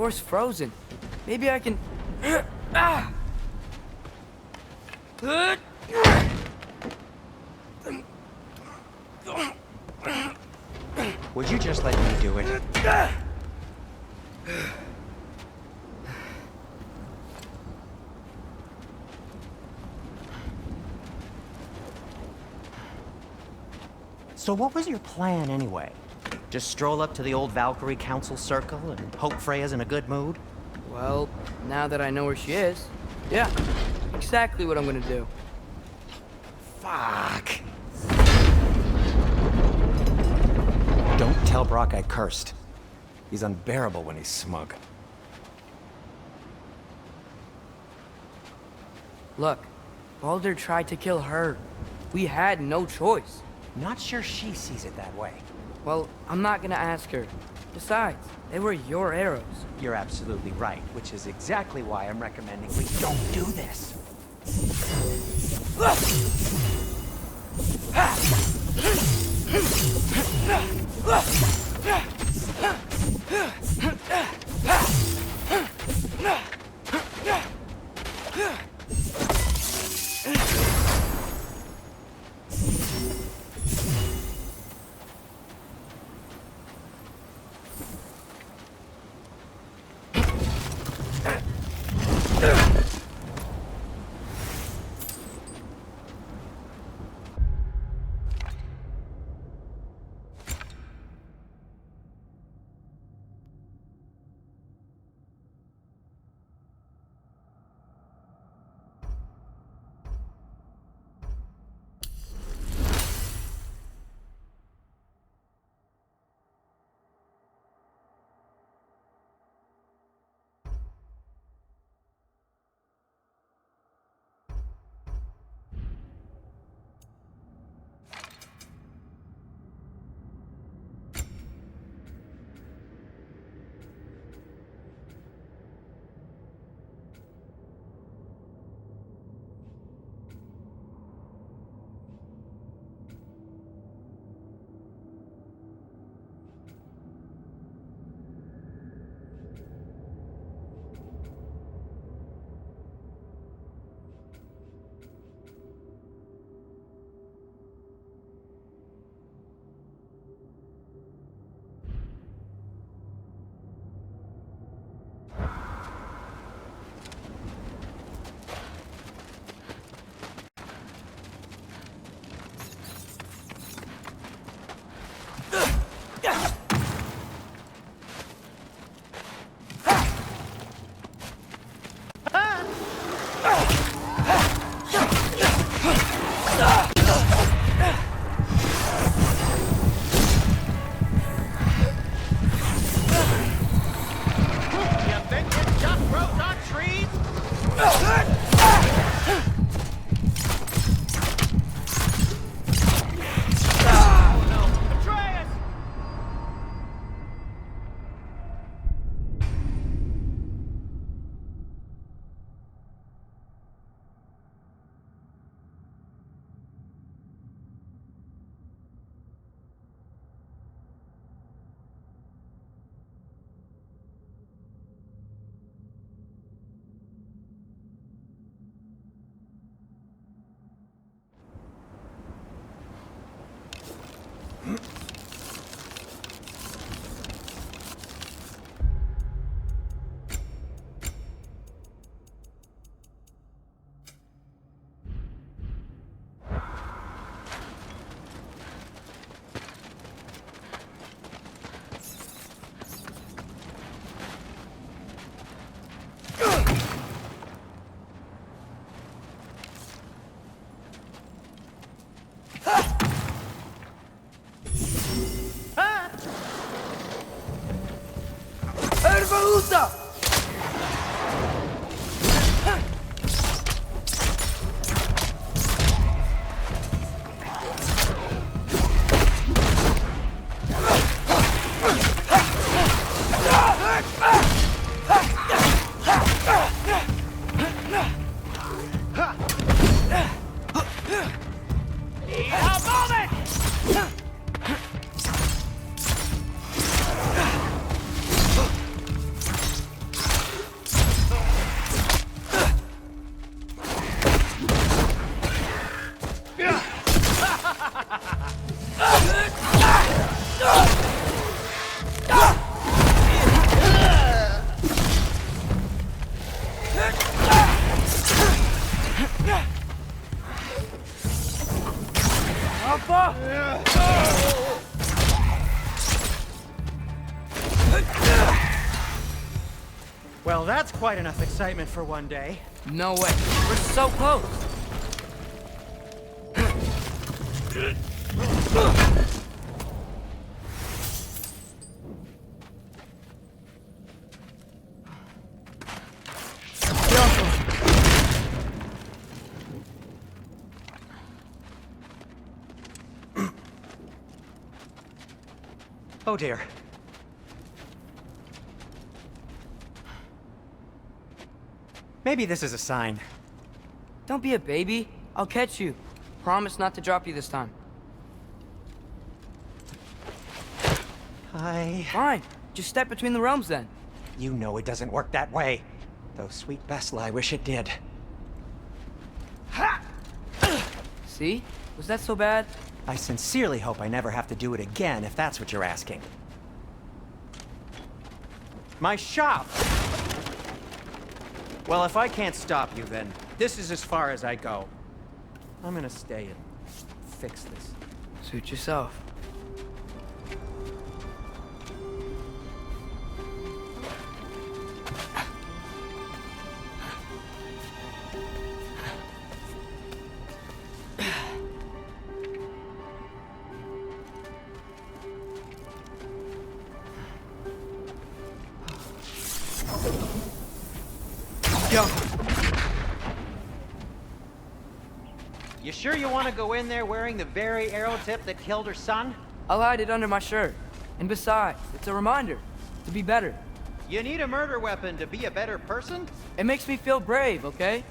door's frozen. Maybe I can... Ah! Would you just let me do it? So what was your plan anyway? Just stroll up to the old Valkyrie Council circle and hope Freya's in a good mood? Well, now that I know where she is, yeah, exactly what I'm gonna do. Fuck. Don't tell Brock I cursed. He's unbearable when he's smug. Look, Baldur tried to kill her. We had no choice. Not sure she sees it that way. Well, I'm not gonna ask her. Besides, they were your arrows. You're absolutely right, which is exactly why I'm recommending we don't do this. Alpha! Well, that's quite enough excitement for one day. No way. We're so close. Oh dear. Maybe this is a sign. Don't be a baby. I'll catch you. Promise not to drop you this time. Fine. Just step between the realms then. You know it doesn't work that way. Though sweet Bessel, I wish it did. Ha! See? Was that so bad? I sincerely hope I never have to do it again, if that's what you're asking. My shop! Well, if I can't stop you, then this is as far as I go. I'm gonna stay and fix this. Suit yourself. Go. You sure you want to go in there wearing the very arrow tip that killed her son? I'll hide it under my shirt. And besides, it's a reminder to be better. You need a murder weapon to be a better person? It makes me feel brave, okay?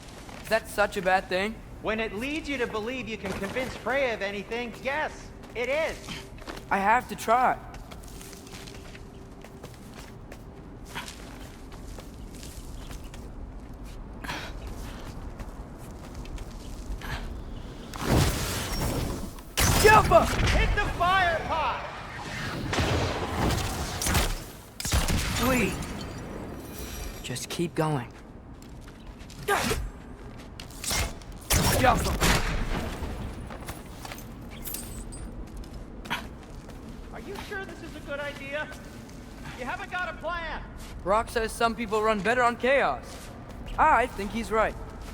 Is that such a bad thing? When it leads you to believe you can convince Freya of anything, yes, it is. I have to try. Jumper! Hit the fire pot! Sweet. Just keep going. Jumper! Are you sure this is a good idea? You haven't got a plan. Brock says some people run better on chaos. I think he's right.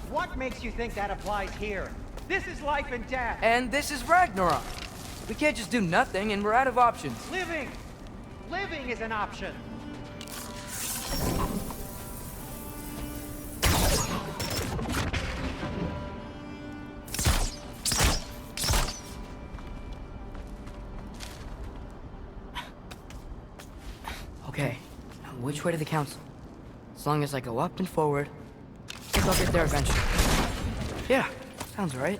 What makes you think that applies here? This is life and death. And this is Ragnarok. We can't just do nothing and we're out of options. Living! Living is an option. Okay, now which way to the council? As long as I go up and forward, I think I'll get there eventually. Yeah, sounds right.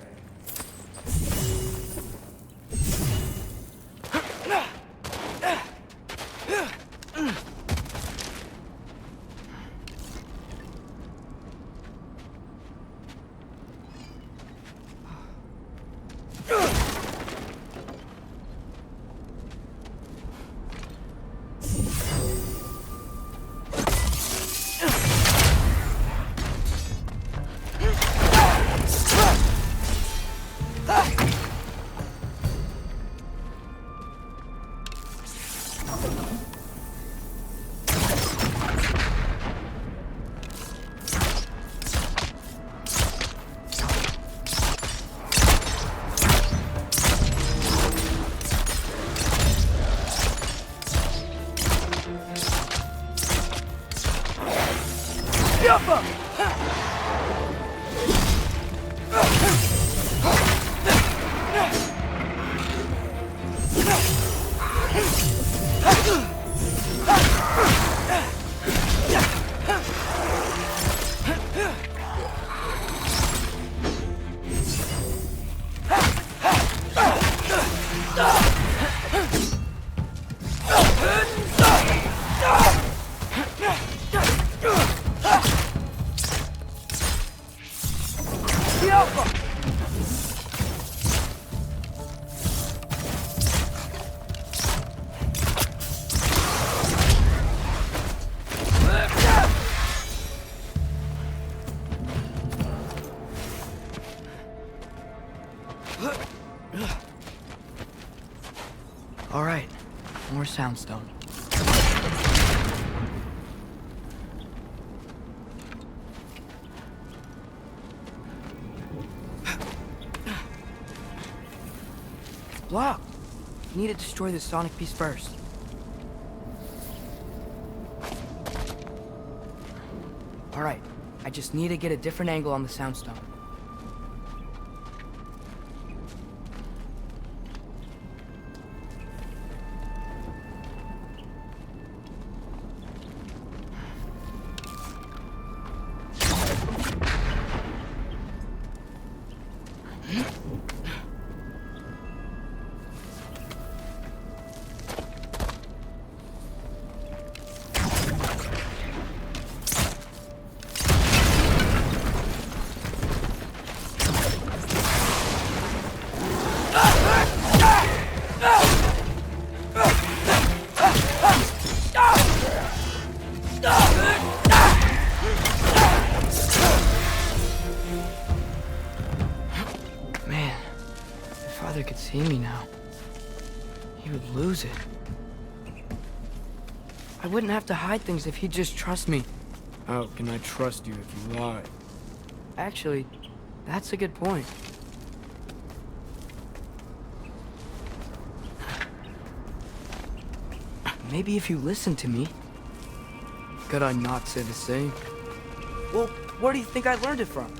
All right, more soundstone. It's blocked. You need to destroy the sonic piece first. All right, I just need to get a different angle on the soundstone. Man, if Father could see me now, he would lose it. I wouldn't have to hide things if he'd just trust me. How can I trust you if you lie? Actually, that's a good point. Maybe if you listen to me. Could I not say the same? Well, where do you think I learned it from?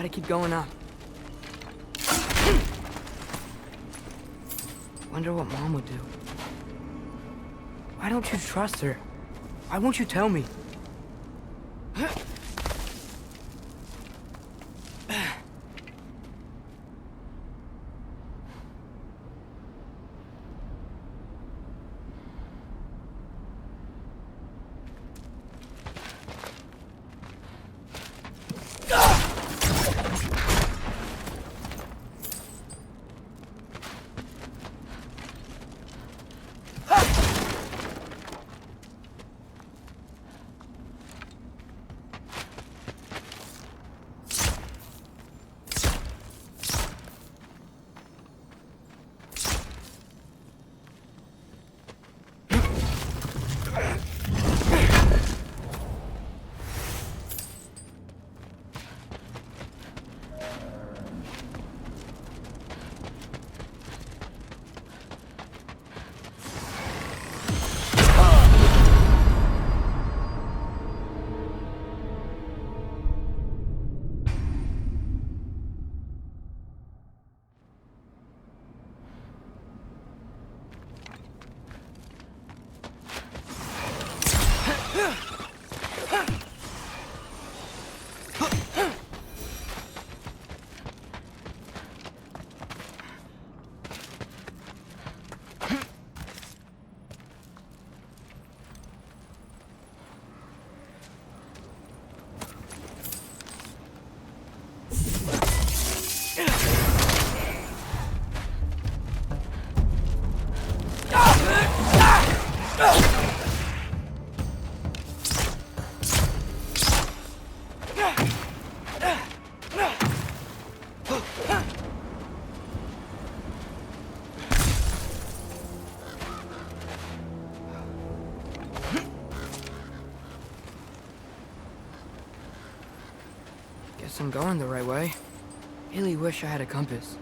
Gotta keep going up. Wonder what Mom would do. Why don't you trust her? Why won't you tell me? Guess I'm going the right way. Really wish I had a compass.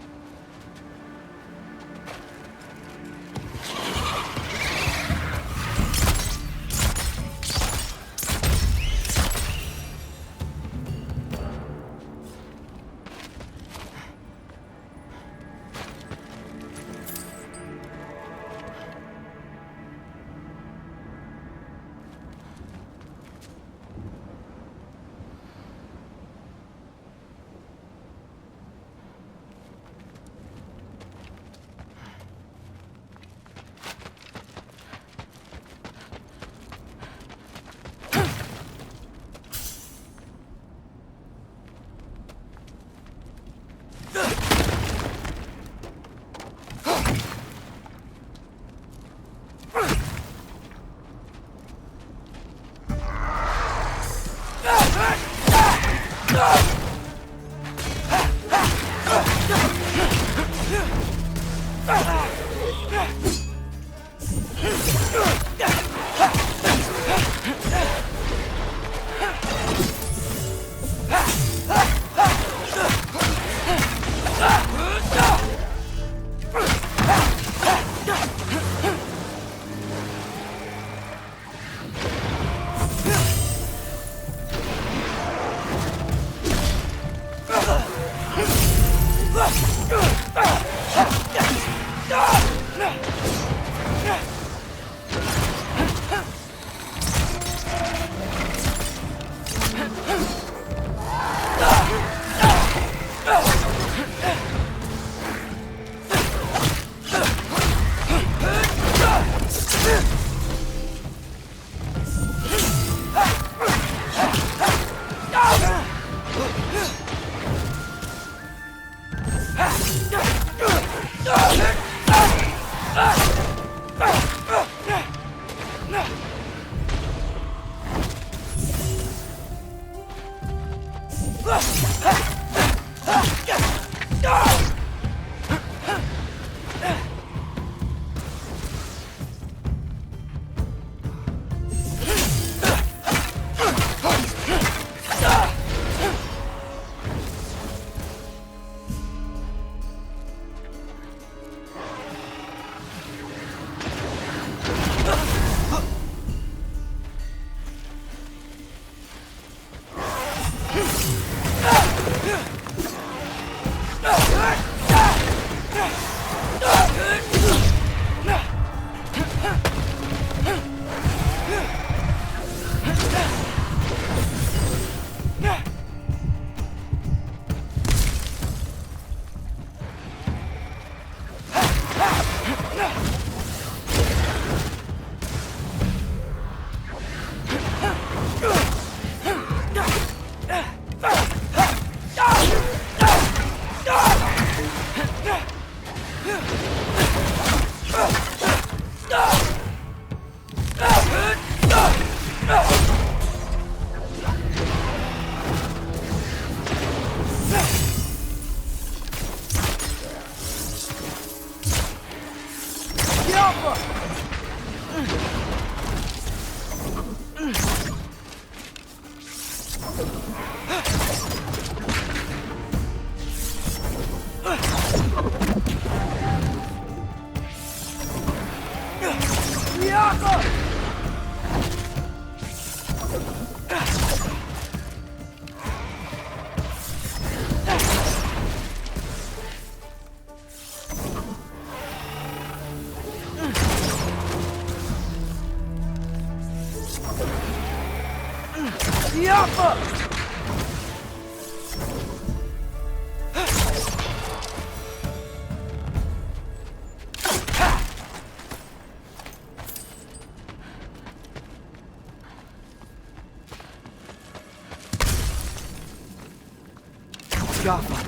Jaffa.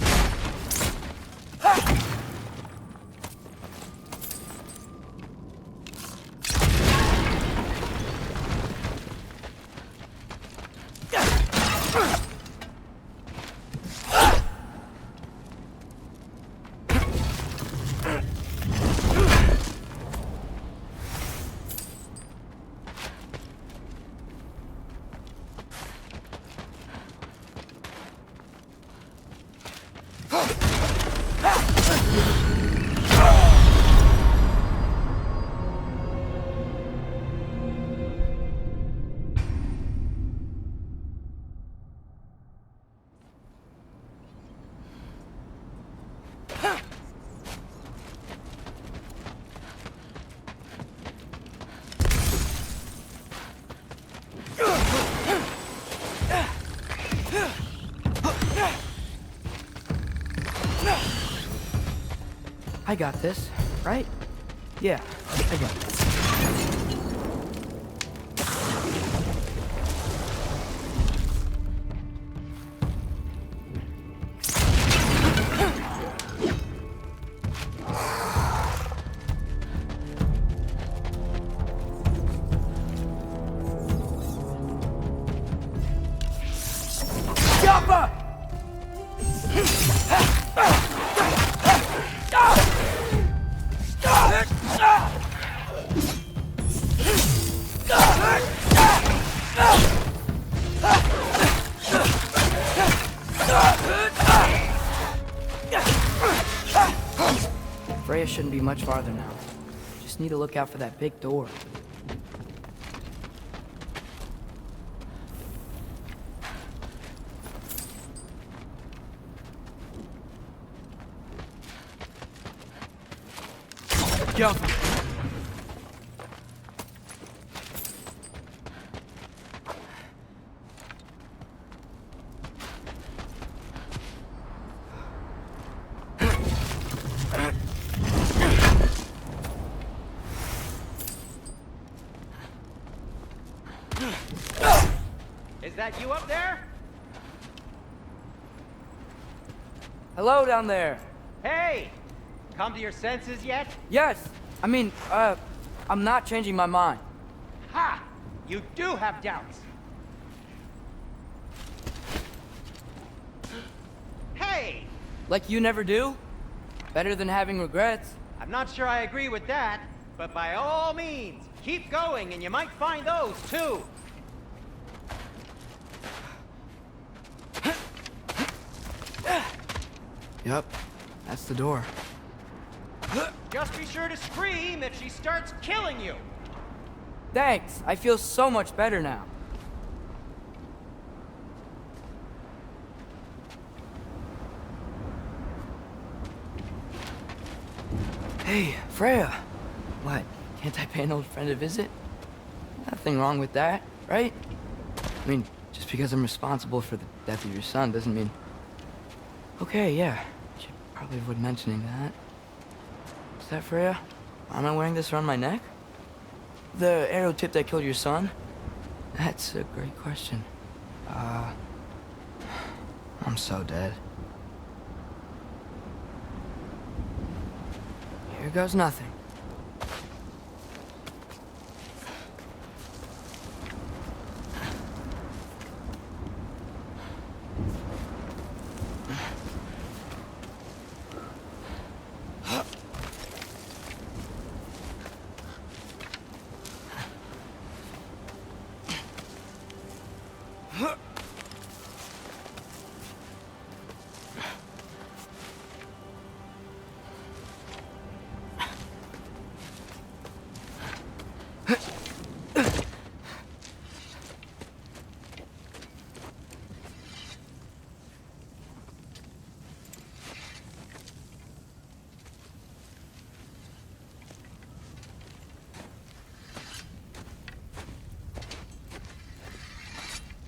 I got this, right? Yeah, I got this. Jaffa! Freya shouldn't be much farther now. Just need to look out for that big door. Jump! Is that you up there? Hello down there. Hey! Come to your senses yet? Yes. I mean, I'm not changing my mind. Ha! You do have doubts. Hey! Like you never do? Better than having regrets. I'm not sure I agree with that, but by all means, keep going and you might find those too. Yep, that's the door. Just be sure to scream if she starts killing you. Thanks. I feel so much better now. Hey, Freya. What? Can't I pay an old friend a visit? Nothing wrong with that, right? I mean, just because I'm responsible for the death of your son doesn't mean... Okay, yeah. Should probably avoid mentioning that. Is that Freya? Am I wearing this around my neck? The arrow tip that killed your son? That's a great question. I'm so dead. Here goes nothing.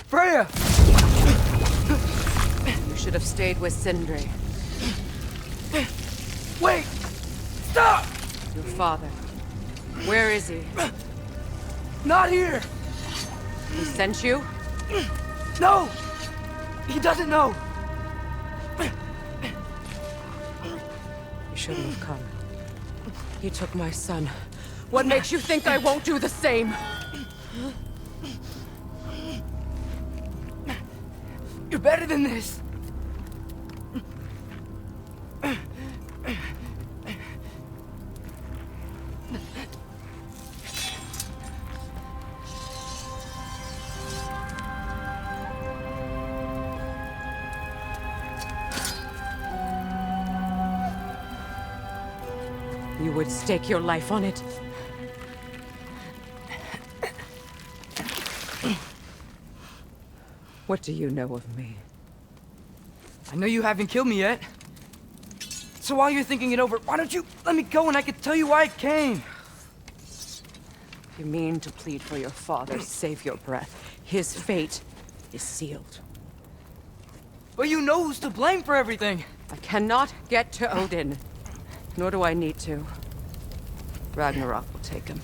Freya! You should have stayed with Sindri. Wait! Stop! Your father. Where is he? Not here! He sent you? No! He doesn't know! You shouldn't have come. He took my son. What makes you think I won't do the same? You're better than this! You would stake your life on it? What do you know of me? I know you haven't killed me yet. So while you're thinking it over, why don't you let me go and I can tell you why I came? You mean to plead for your father, save your breath. His fate is sealed. But you know who's to blame for everything. I cannot get to Odin. Nor do I need to. Ragnarok will take him.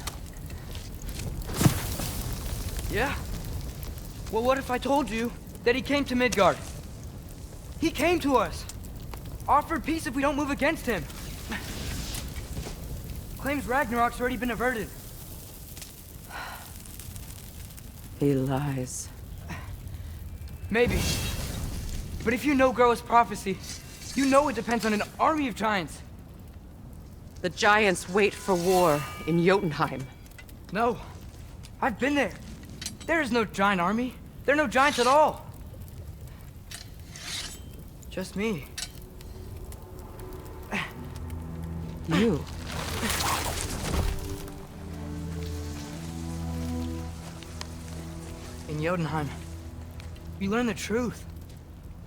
Yeah? Well, what if I told you that he came to Midgard? He came to us. Offered peace if we don't move against him. Claims Ragnarok's already been averted. He lies. Maybe. But if you know Groa's prophecy, you know it depends on an army of giants. The giants wait for war in Jotunheim. No. I've been there. There is no giant army. There are no giants at all. Just me. You. In Jotunheim, we learn the truth.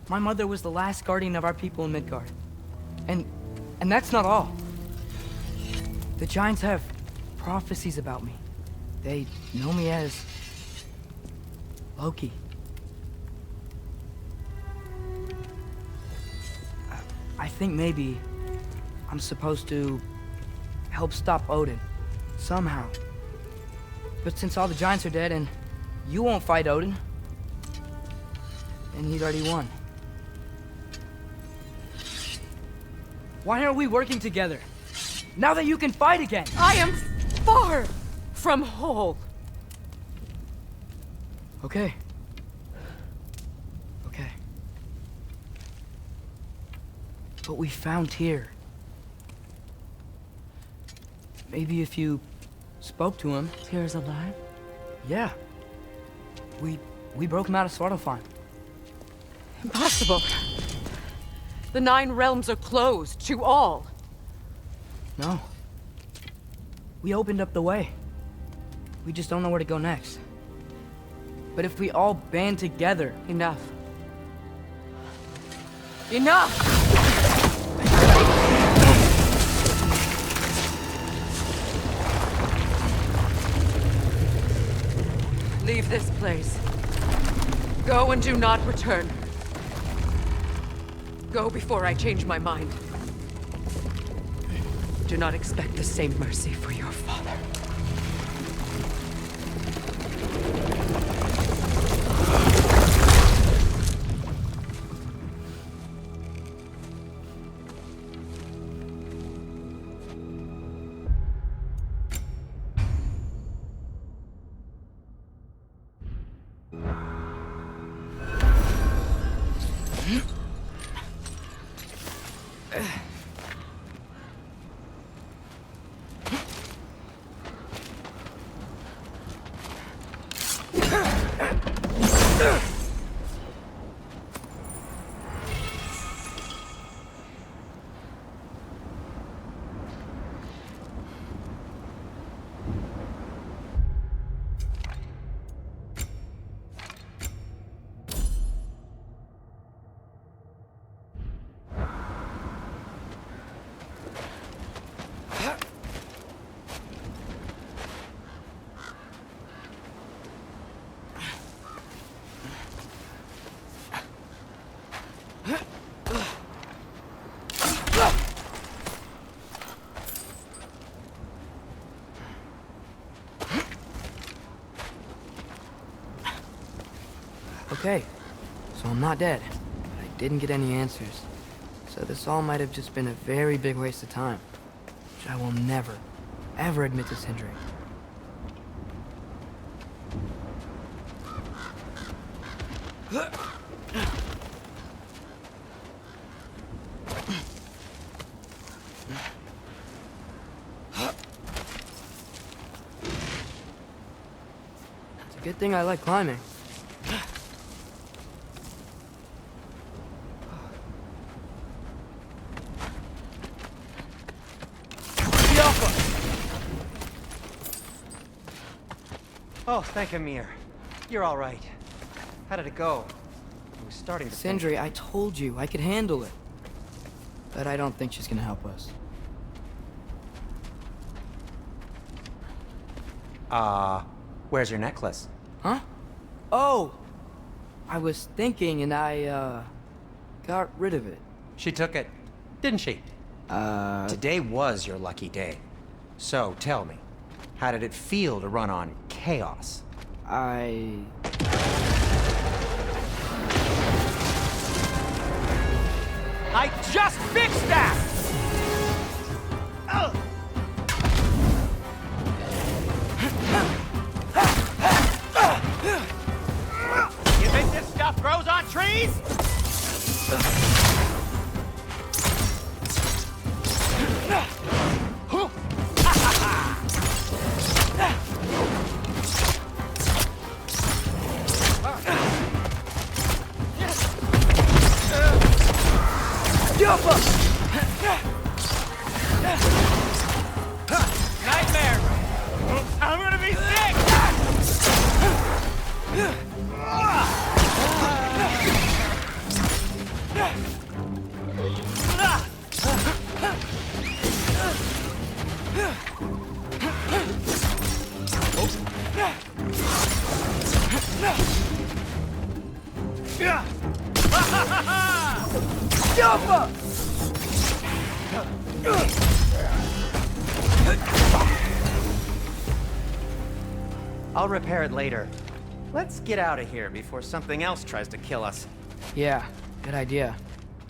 My mother was the last guardian of our people in Midgard. And that's not all. The giants have prophecies about me. They know me as Loki. I think maybe I'm supposed to help stop Odin, somehow. But since all the giants are dead and you won't fight Odin, then he's already won. Why aren't we working together? Now that you can fight again! I am far from whole. Okay. Okay. But we found Tyr. Maybe if you spoke to him... Tyr's alive? Yeah. We broke him out of Svartalfheim. Impossible. The 9 realms are closed to all. No. We opened up the way. We just don't know where to go next. But if we all band together... Enough. Enough! Leave this place. Go and do not return. Go before I change my mind. Do not expect the same mercy for your father. Okay, so I'm not dead, but I didn't get any answers. So this all might have just been a very big waste of time, which I will never, ever admit to Sindri. It's a good thing I like climbing. Oh, thank Amir. You're all right. How did it go? I was starting to think... Sindri, I told you I could handle it. But I don't think she's gonna help us. Where's your necklace? Huh? Oh! I was thinking and I, got rid of it. She took it, didn't she? Today was your lucky day. So, tell me, how did it feel to run on chaos? I just fixed that! You think this stuff grows on trees? Nightmare! I'm gonna be sick! I'll repair it later. Let's get out of here before something else tries to kill us. Yeah, good idea.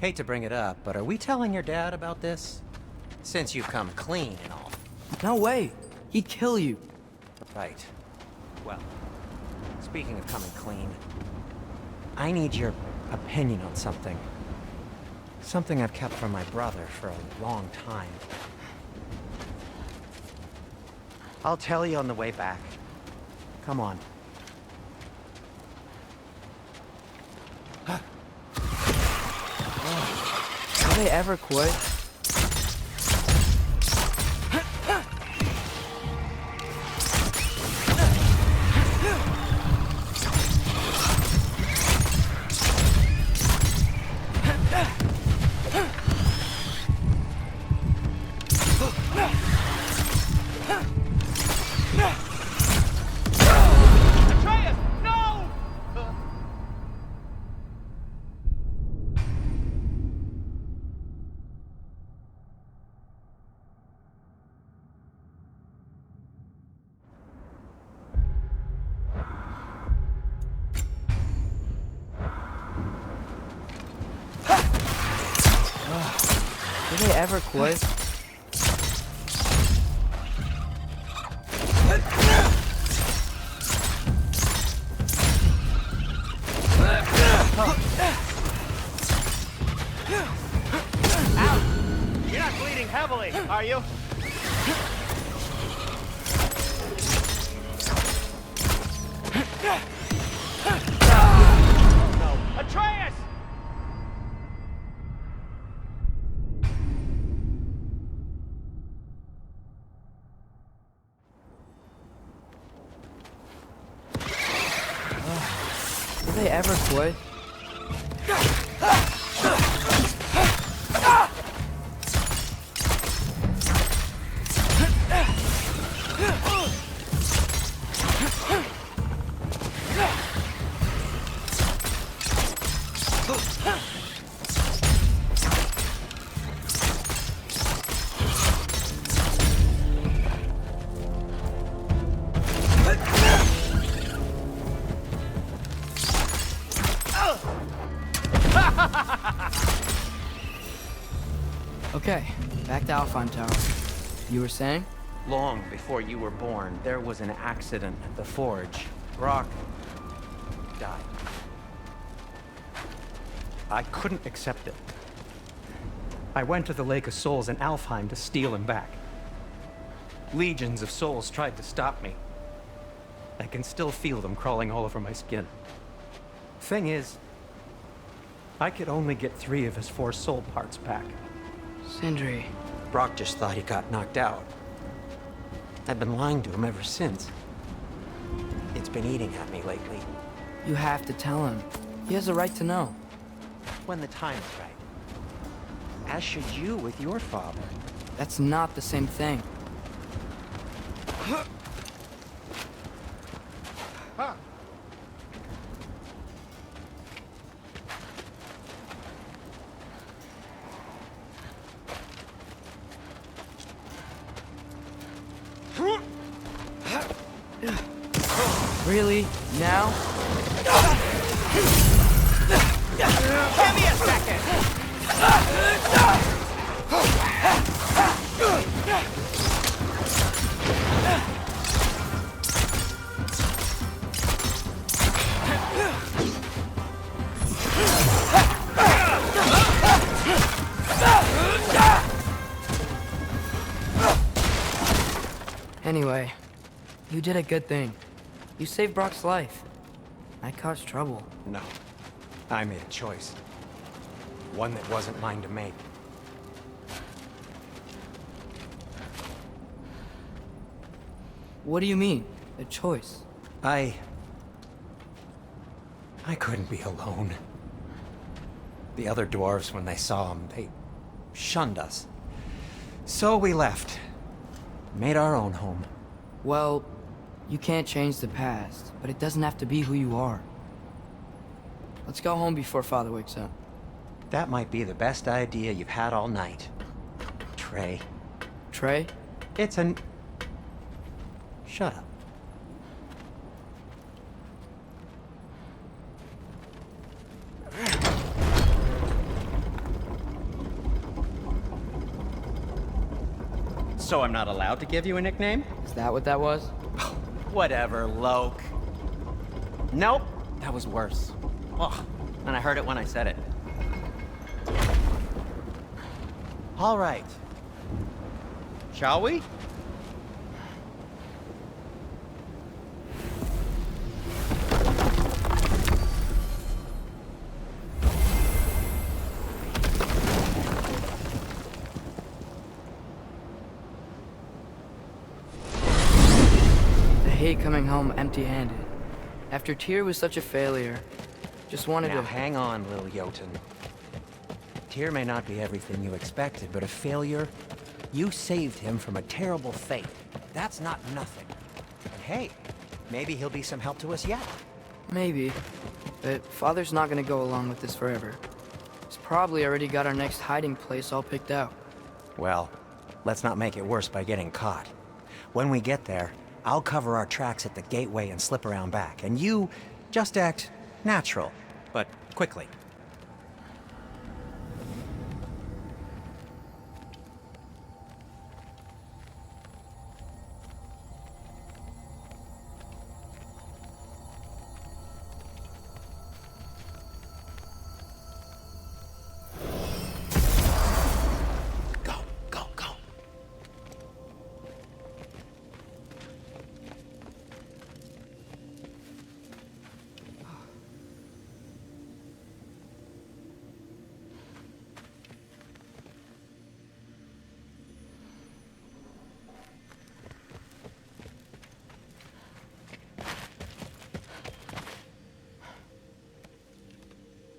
Hate to bring it up, but are we telling your dad about this? Since you've come clean and all. No way. He'd kill you. Right. Well, speaking of coming clean, I need your opinion on something. Something I've kept from my brother for a long time. I'll tell you on the way back. Come on. Will they ever quit? Atreus, no! Will they ever quit? You're not bleeding heavily, are you? Oh no. Atreus! Will they ever quit? Okay, back to Alpine Tower. You were saying? Long before you were born, there was an accident at the forge. Brock died. I couldn't accept it. I went to the Lake of Souls in Alfheim to steal him back. Legions of souls tried to stop me. I can still feel them crawling all over my skin. Thing is, I could only get 3 of his 4 soul parts back. Sindri. Brock just thought he got knocked out. I've been lying to him ever since. It's been eating at me lately. You have to tell him. He has a right to know. When the time's right. As should you with your father. That's not the same thing. Really? Now? Give me a second! Anyway, you did a good thing. You saved Brock's life. I caused trouble. No. I made a choice. One that wasn't mine to make. What do you mean? A choice? I couldn't be alone. The other dwarves, when they saw him, they shunned us. So we left. Made our own home. Well, you can't change the past, but it doesn't have to be who you are. Let's go home before Father wakes up. That might be the best idea you've had all night. Trey. Trey? It's an... Shut up. So I'm not allowed to give you a nickname? Is that what that was? Whatever, Loke. Nope, that was worse. Ugh, and I heard it when I said it. All right. Shall we? I hate coming home empty-handed. After Tyr was such a failure, just wanted Now to... hang on, little Jotun. Tyr may not be everything you expected, but a failure? You saved him from a terrible fate. That's not nothing. And hey, maybe he'll be some help to us yet. Maybe. But Father's not gonna go along with this forever. He's probably already got our next hiding place all picked out. Well, let's not make it worse by getting caught. When we get there, I'll cover our tracks at the gateway and slip around back, and you just act natural, but quickly. Go, go, go.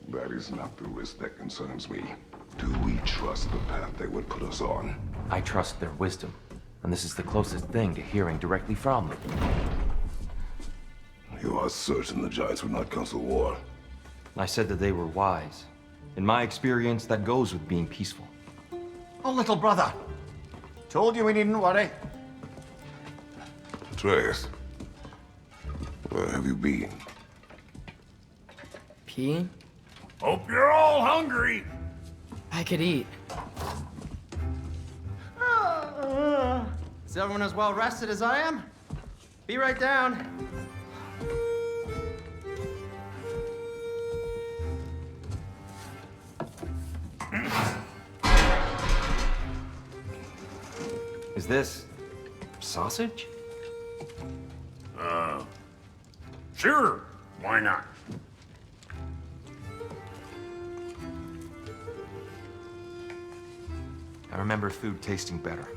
That is not the risk that concerns me. Do we trust the path they would put us on? I trust their wisdom, and this is the closest thing to hearing directly from them. You are certain the Giants would not counsel war? I said that they were wise. In my experience, that goes with being peaceful. Oh, little brother. Told you we needn't worry. Atreus, where have you been? Peeing? Hope you're all hungry. I could eat. Is everyone as well rested as I am? Be right down. Is this sausage? Sure. Why not? I remember food tasting better.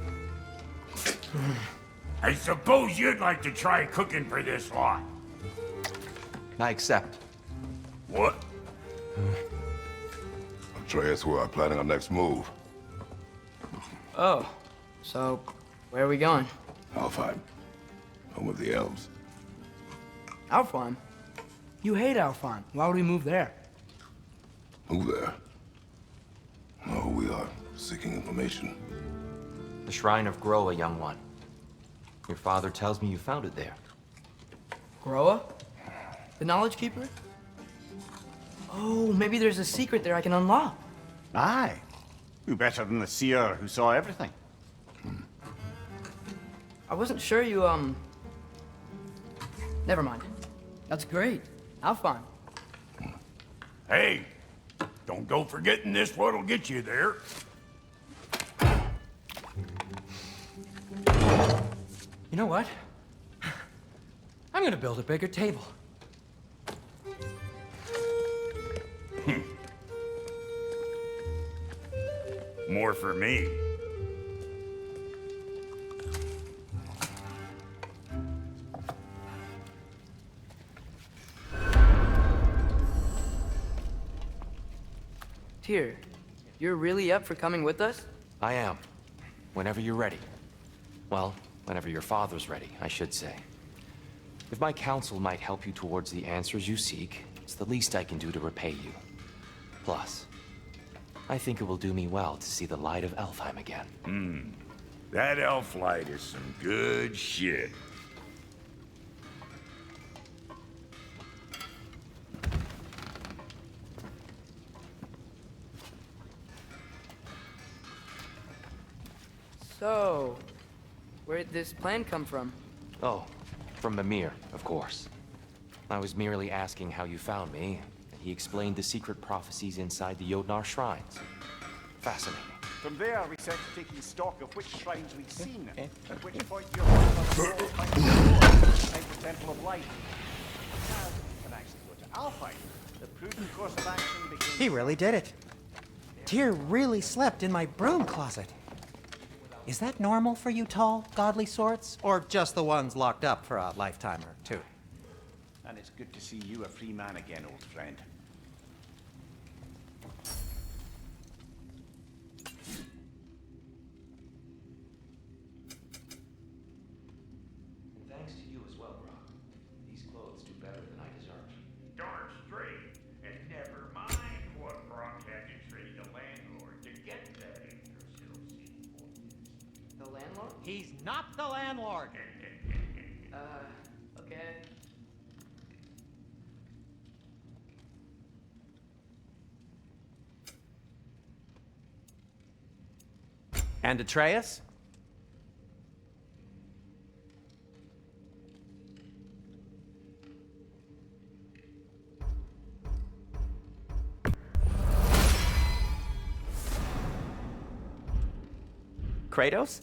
I suppose you'd like to try cooking for this lot. I accept. What? Atreus, we are planning our next move. Oh, so where are we going? Alfheim, home of the elves. Alfheim? You hate Alfheim. Why would we move there? Move there. No, we are seeking information. The Shrine of Groa, young one. Your father tells me you found it there. Groa? The Knowledge Keeper? Oh, maybe there's a secret there I can unlock. Aye. Who better than the seer who saw everything? I wasn't sure you, Never mind. That's great. Alfheim. Hey, don't go forgetting this what'll get you there. You know what? I'm gonna build a bigger table. More for me. Tyr, you're really up for coming with us? I am. Whenever you're ready. Well, whenever your father's ready, I should say. If my counsel might help you towards the answers you seek, it's the least I can do to repay you. Plus, I think it will do me well to see the light of Elfheim again. That elf light is some good shit. So, where'd this plan come from? Oh, from Mimir, of course. I was merely asking how you found me, and he explained the secret prophecies inside the Jotnar shrines. Fascinating. From there, we set to taking stock of which shrines we've seen, at which point your father the Temple of Light. Now, we can actually go to Alfheim. The prudent course of action became... He really did it. Tyr really slept in my broom closet. Is that normal for you tall, godly sorts? Or just the ones locked up for a lifetime or two? And it's good to see you a free man again, old friend. And thanks to you as well, Brock. These clothes do better than I deserve. Darn straight. And never mind what Brock had to trade the landlord to get that Yggdrasil seed. The landlord? He's not the landlord! Okay. And Atreus? Kratos?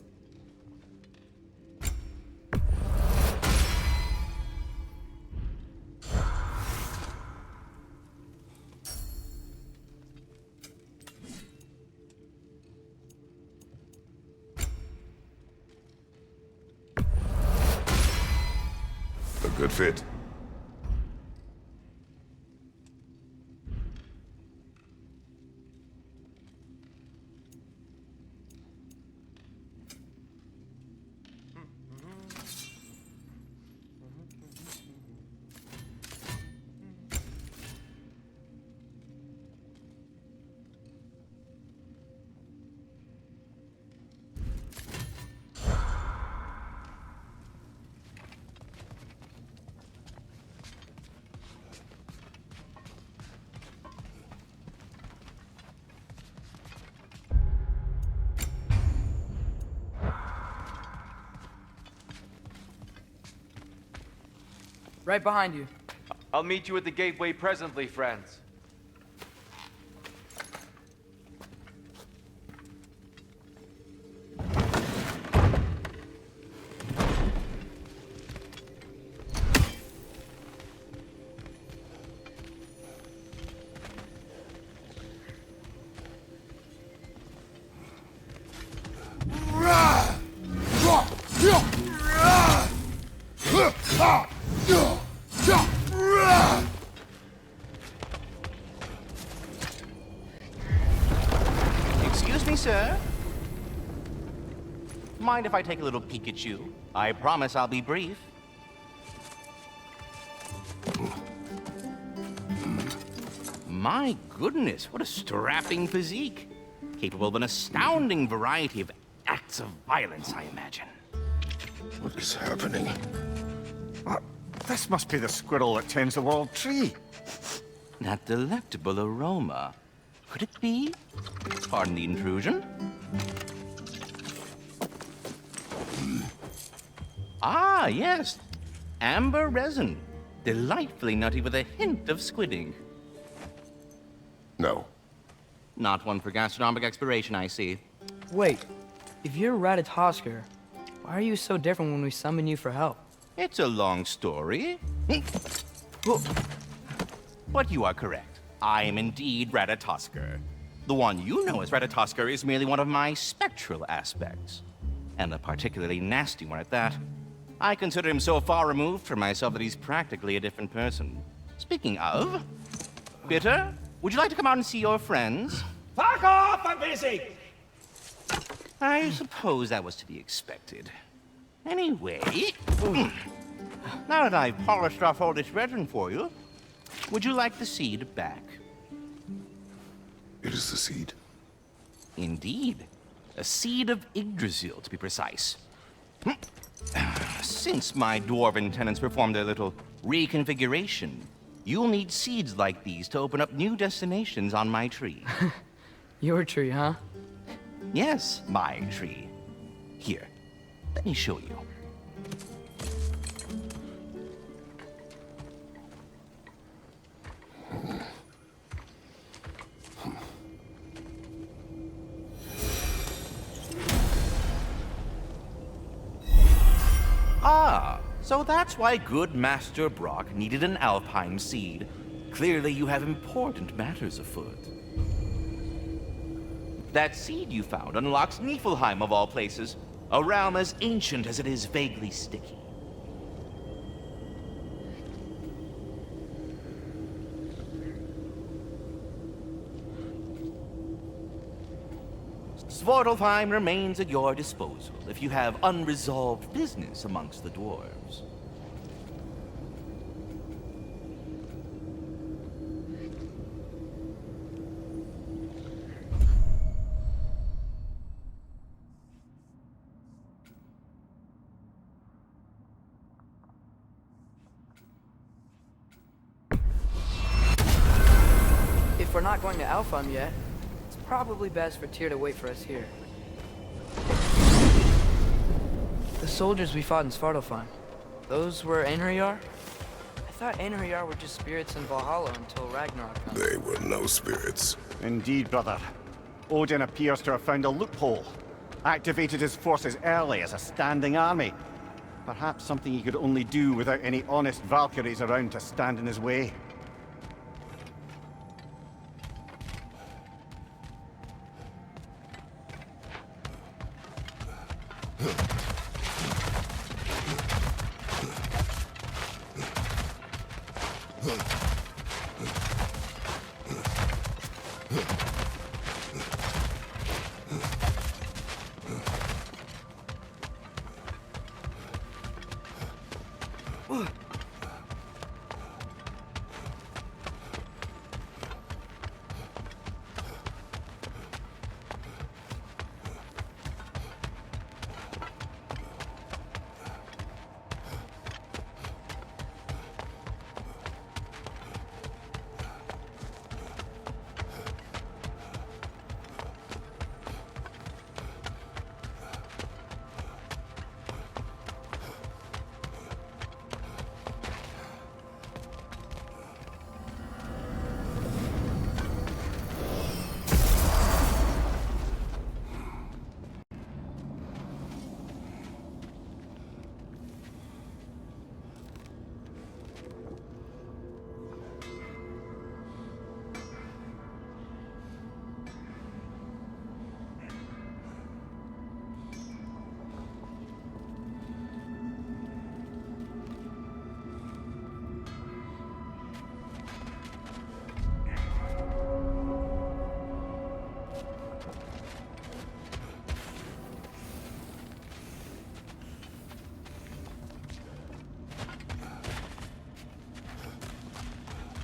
A good fit. Right behind you. I'll meet you at the gateway presently, friends. Excuse me, sir? Mind if I take a little peek at you? I promise I'll be brief. My goodness, what a strapping physique. Capable of an astounding variety of acts of violence, I imagine. What is happening? This must be the squirrel that tends the world tree. That delectable aroma. Could it be? Pardon the intrusion. Ah, yes. Amber resin. Delightfully nutty with a hint of squidding. No. Not one for gastronomic exploration, I see. Wait, if you're Ratatoskr, Why are you so different when we summon you for help? It's a long story. But you are correct. I am indeed Ratatoskr. The one you know as Ratatoskr is merely one of my spectral aspects. And a particularly nasty one at that. I consider him so far removed from myself that he's practically a different person. Speaking of, Bitter, would you like to come out and see your friends? Fuck off! I'm busy! I suppose that was to be expected. Anyway, now that I've polished off all this resin for you, would you like the seed back? It is the seed. Indeed. A seed of Yggdrasil, to be precise. Since my dwarven tenants performed their little reconfiguration, you'll need seeds like these to open up new destinations on my tree. Your tree, huh? Yes, my tree. Here, let me show you. Ah, so that's why good Master Brock needed an Alpine seed. Clearly you have important matters afoot. That seed you found unlocks Niflheim of all places, a realm as ancient as it is vaguely sticky. Svartalfheim remains at your disposal if you have unresolved business amongst the dwarves. If we're not going to Alfheim yet, it's probably best for Tyr to wait for us here. The soldiers we fought in Svartalfheim, those were Einherjar? I thought Einherjar were just spirits in Valhalla until Ragnarök comes. They were no spirits. Indeed, brother. Odin appears to have found a loophole. Activated his forces early as a standing army. Perhaps something he could only do without any honest Valkyries around to stand in his way.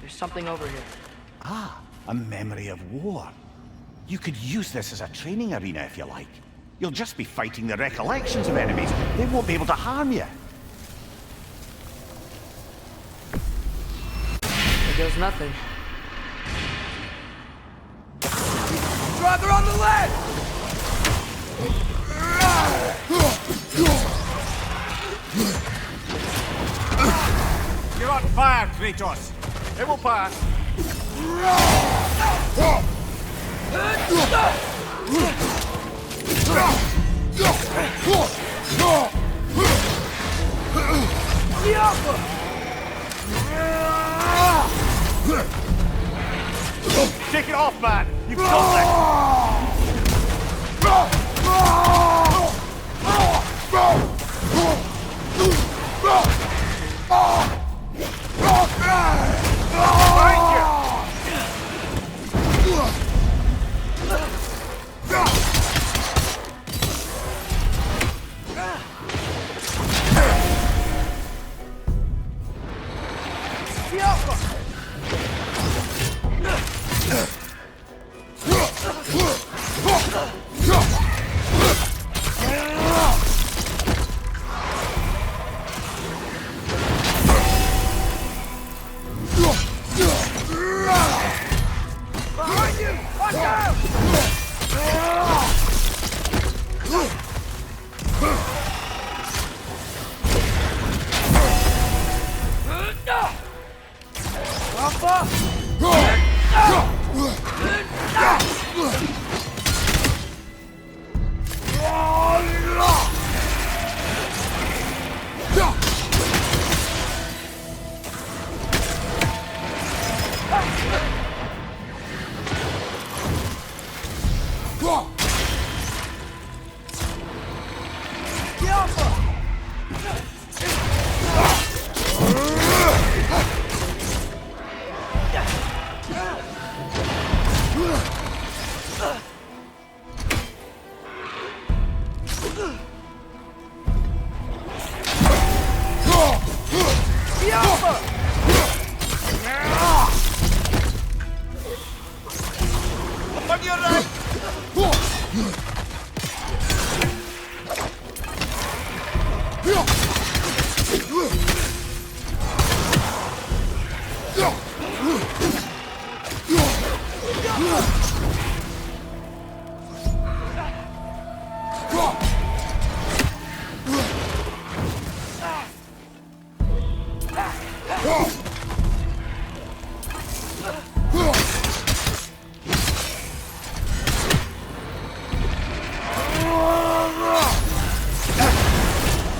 There's something over here. Ah, a memory of war. You could use this as a training arena if you like. You'll just be fighting the recollections of enemies. They won't be able to harm you. There goes nothing. Brother on the left! You're on fire, Kratos. It will pass. Take it off, man! You've got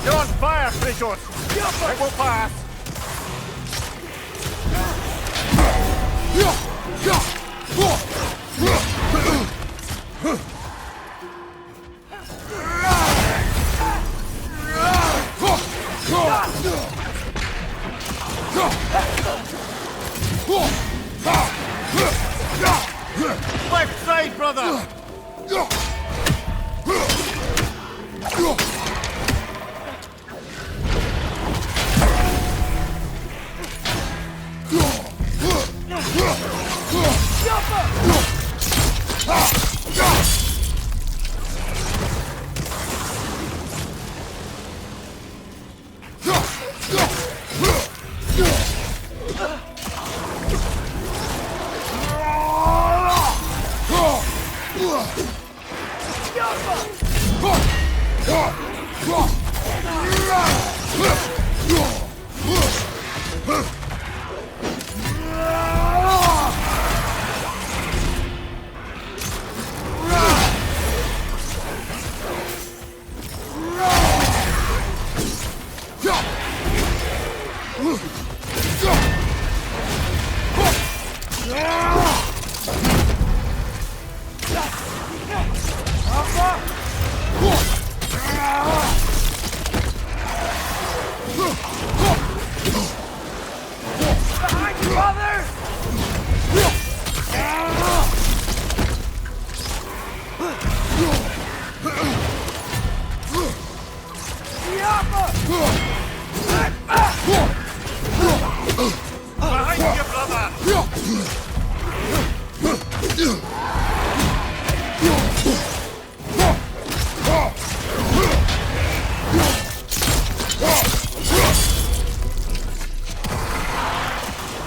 You're on fire, Kratos! It will pass! Left side, brother!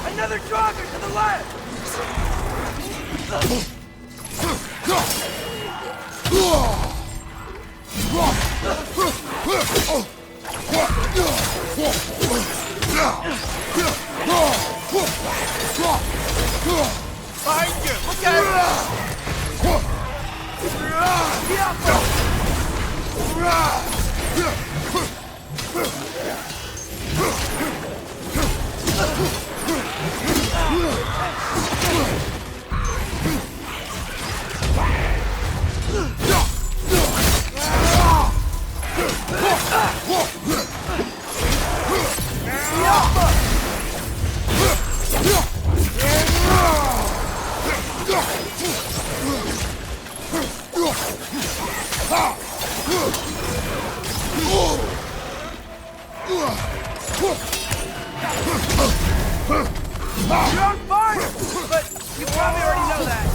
Another jogger to the left! Behind you! Look out! You're on fire! But you probably already know that.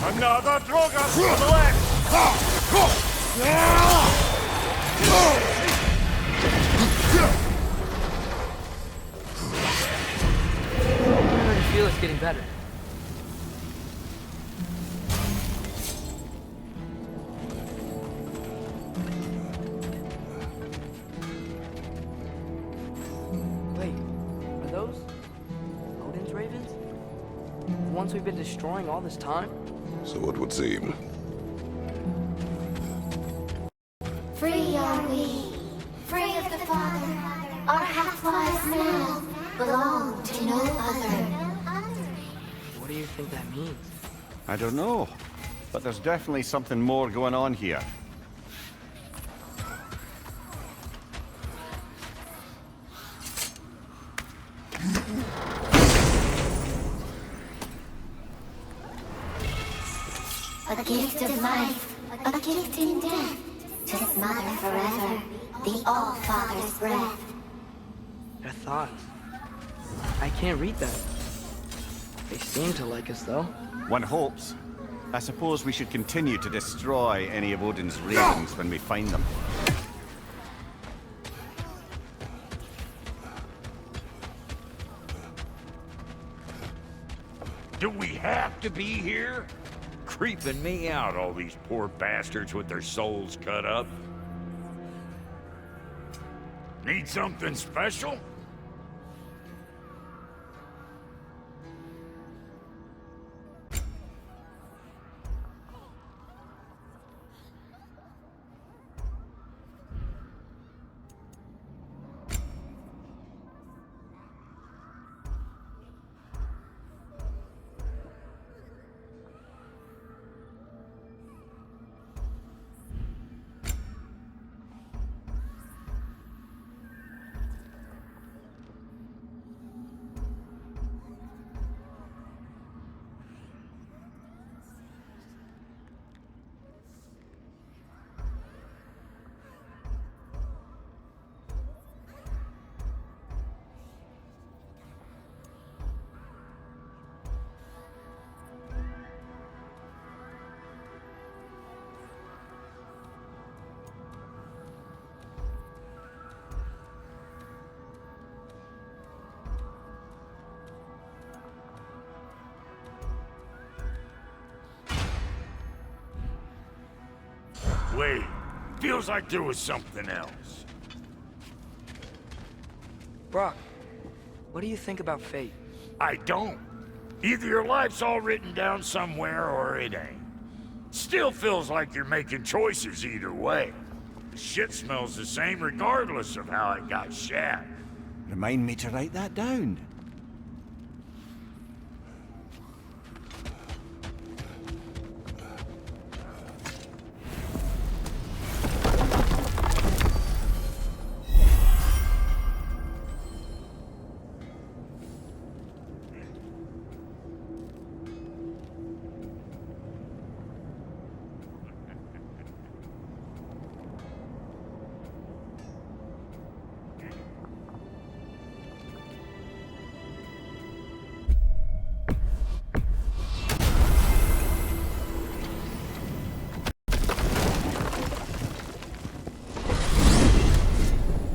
Another Drogon to the left! I already feel it's getting better. Wait, are those Odin's ravens? The ones we've been destroying all this time? So it would seem. Free are we, free of the Father. Our half-lives now belong to no other. What do you think that means? I don't know, but there's definitely something more going on here. A gift of life, a gift in death, to smother forever the All-Father's breath. Their thoughts. I can't read that. They seem to like us, though. One hopes. I suppose we should continue to destroy any of Odin's ravens when we find them. Do we have to be here? Creeping me out, all these poor bastards with their souls cut up. Need something special? Wait, feels like there was something else. Brock, what do you think about fate? I don't. Either your life's all written down somewhere or it ain't. Still feels like you're making choices either way. The shit smells the same regardless of how it got shat. Remind me to write that down.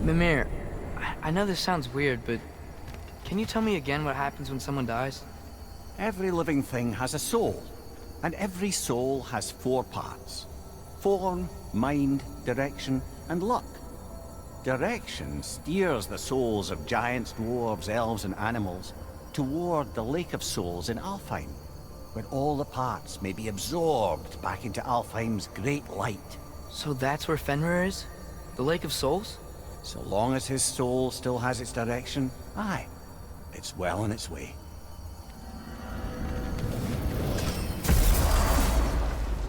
Mimir, I know this sounds weird, but can you tell me again what happens when someone dies? Every living thing has a soul, and every soul has 4 parts. Form, mind, direction, and luck. Direction steers the souls of giants, dwarves, elves, and animals toward the Lake of Souls in Alfheim. where all the parts may be absorbed back into Alfheim's great light. So that's where Fenrir is? The Lake of Souls? So long as his soul still has its direction, aye, it's well on its way.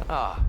Ah,